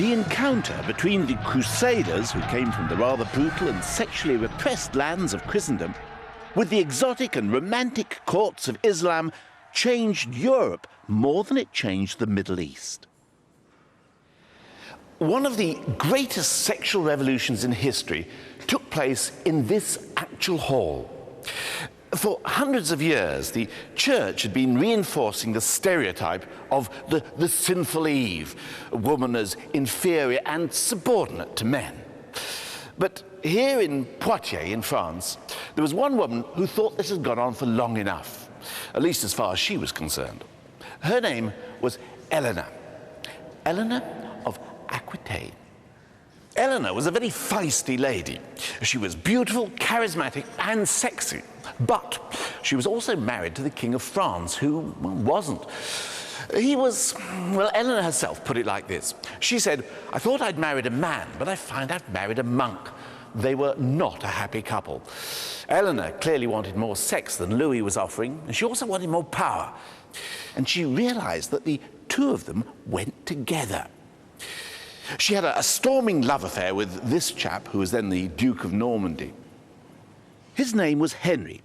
the encounter between the Crusaders, who came from the rather brutal and sexually repressed lands of Christendom, with the exotic and romantic courts of Islam, changed Europe more than it changed the Middle East. One of the greatest sexual revolutions in history took place in this actual hall. For hundreds of years, the church had been reinforcing the stereotype of the sinful Eve, a woman as inferior and subordinate to men. But here in Poitiers, in France, there was one woman who thought this had gone on for long enough, at least as far as she was concerned. Her name was Eleanor of Aquitaine. Eleanor was a very feisty lady. She was beautiful, charismatic, and sexy. But she was also married to the King of France, who wasn't. He was, well, Eleanor herself put it like this. She said, "I thought I'd married a man, but I find I've married a monk." They were not a happy couple. Eleanor clearly wanted more sex than Louis was offering, and she also wanted more power. And she realized that the two of them went together. She had a storming love affair with this chap, who was then the Duke of Normandy. His name was Henry.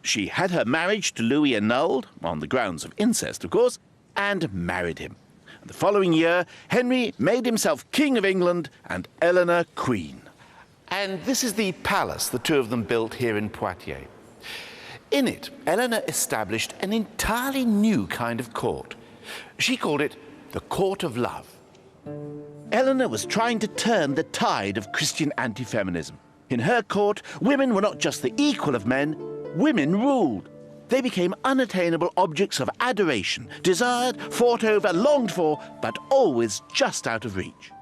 She had her marriage to Louis annulled, on the grounds of incest, of course, and married him. And the following year, Henry made himself King of England and Eleanor Queen. And this is the palace the two of them built here in Poitiers. In it, Eleanor established an entirely new kind of court. She called it the Court of Love. Eleanor was trying to turn the tide of Christian anti-feminism. In her court, women were not just the equal of men, women ruled. They became unattainable objects of adoration, desired, fought over, longed for, but always just out of reach.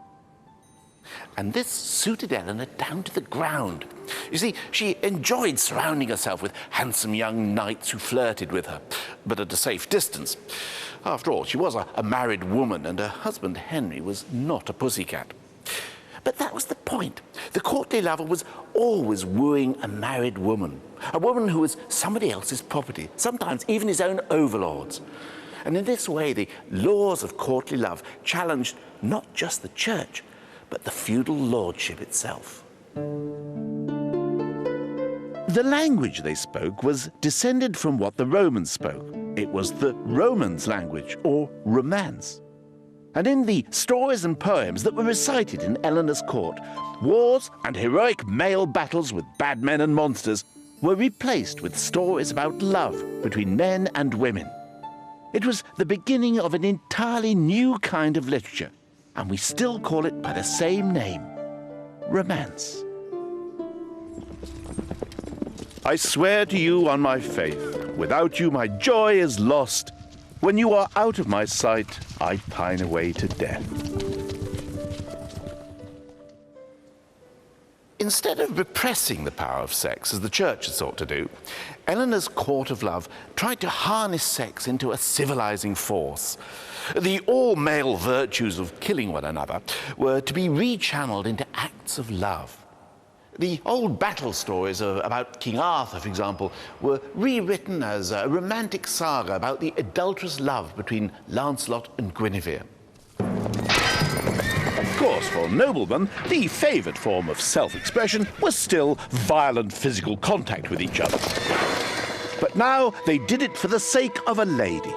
And this suited Eleanor down to the ground. You see, she enjoyed surrounding herself with handsome young knights who flirted with her, but at a safe distance. After all, she was a married woman, and her husband, Henry, was not a pussycat. But that was the point. The courtly lover was always wooing a married woman, a woman who was somebody else's property, sometimes even his own overlord's. And in this way, the laws of courtly love challenged not just the church, but the feudal lordship itself. The language they spoke was descended from what the Romans spoke. It was the Romans' language, or Romance. And in the stories and poems that were recited in Eleanor's court, wars and heroic male battles with bad men and monsters were replaced with stories about love between men and women. It was the beginning of an entirely new kind of literature, and we still call it by the same name, Romance. I swear to you on my faith, without you my joy is lost. When you are out of my sight, I pine away to death. Instead of repressing the power of sex, as the church had sought to do, Eleanor's court of love tried to harness sex into a civilizing force. The all-male virtues of killing one another were to be rechanneled into acts of love. The old battle stories about King Arthur, for example, were rewritten as a romantic saga about the adulterous love between Lancelot and Guinevere. Of course, for noblemen, the favoured form of self-expression was still violent physical contact with each other. But now they did it for the sake of a lady.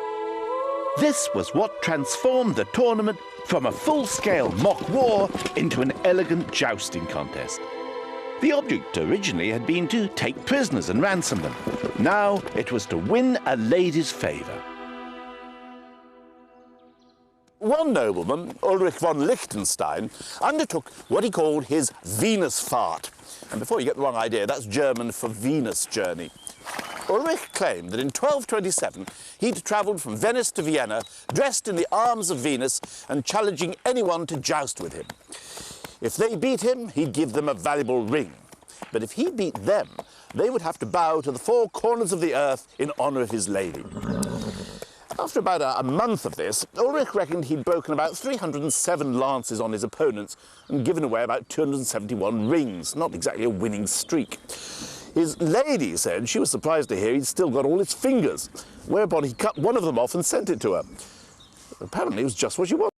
This was what transformed the tournament from a full-scale mock war into an elegant jousting contest. The object originally had been to take prisoners and ransom them. Now it was to win a lady's favour. One nobleman, Ulrich von Liechtenstein, undertook what he called his Venus fart. And before you get the wrong idea, that's German for Venus journey. Ulrich claimed that in 1227 he'd travelled from Venice to Vienna, dressed in the arms of Venus and challenging anyone to joust with him. If they beat him, he'd give them a valuable ring. But if he beat them, they would have to bow to the four corners of the earth in honour of his lady. After about a month of this, Ulrich reckoned he'd broken about 307 lances on his opponents and given away about 271 rings. Not exactly a winning streak. His lady said she was surprised to hear he'd still got all his fingers, whereupon he cut one of them off and sent it to her. Apparently it was just what she wanted.